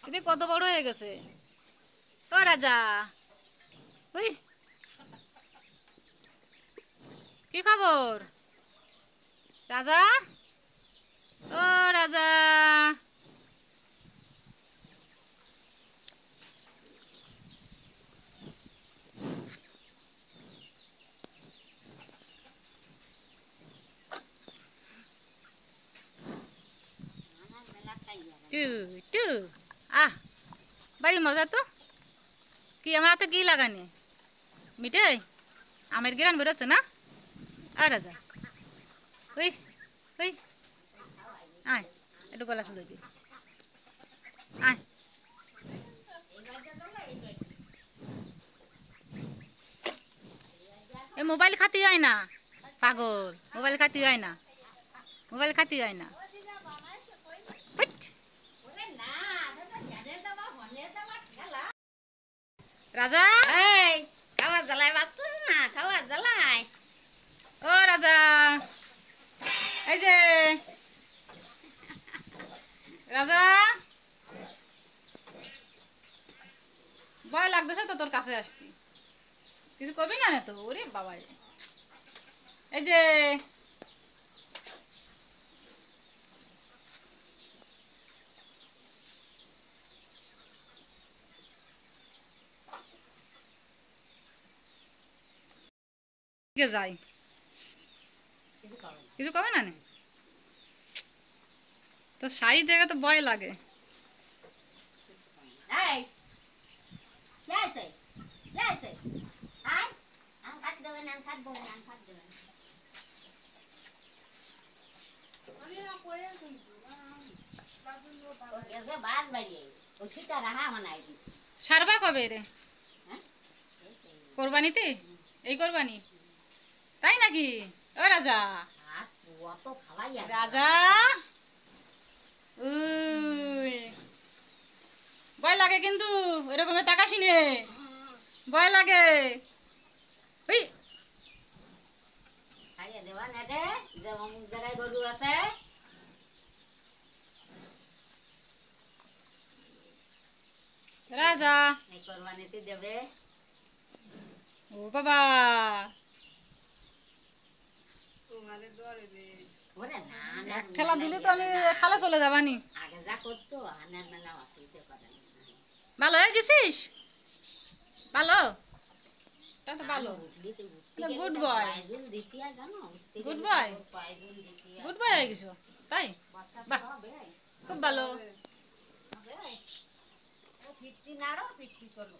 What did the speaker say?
এতে কত বড় হয়ে গেছে। ও রাজা, ওই কি খবর রাজা? ও রাজা, টু টু আহ বাড়ি মজা তো। কি আমার হাতে কি লাগানি? মিঠাই আমের গিরান বেরোচ্ছে না? আর রাজা, ওই ওই আয় একটু গলা ছুড়ে দি, আয়। এ মোবাইল খাতি হয় না পাগল, মোবাইল খাতি হয় না, মোবাইল খাতি হয় না। রাজা, এই খাওয়ার জ্বালায় বাঁচছিস না, খাওয়ার জ্বালায়। ও রাজা, এই যে রাজা, ভয় লাগতেছে তো তোর কাছে আসতি, কিছু করবি না তো? ওরে বাবা, এই যে যাই, কিছু করবে না নে? তো সাইজ দেখে তো ভয় লাগে। এই যাইতে যাইতে আয়, আম খাত দেবেন, আম খাত দেবেন, আম খাত দেবেন। বাদ বাড়িয়ে ওই ঠিকা রাহা মানাই দি। সারবা কবে রে? হ্যাঁ কোরবানিতে? এই কোরবানি? তাই নাকি? ও রাজা, আর অত খাওয়াই রাজা, উই ভয় লাগে কিন্তু এরকম তাকাসি নে, ভয় লাগে। ওই খাইয়ে দেওয়া নেটে যে অমুক জায়গায় গরু আছে। রাজা, এই কোরবানিতে দেবে। ও বাবা, ওরে না না, এক ঠেলা দিলে তো আমি খালে চলে যাবানি। আগে যা করতো আনার মেলা অসুবিধা করে না। ভালো হয়ে গেছিস? ভালো, তা তো ভালো। গুড বয়, পায়জুল দ্বিতীয় জানো, গুড বয়, পায়জুল দ্বিতীয় গুড বয় হয়ে গেছো তাই? বাহ, খুব ভালো। ফিরতি নাড়ো, ফিরতি চলো।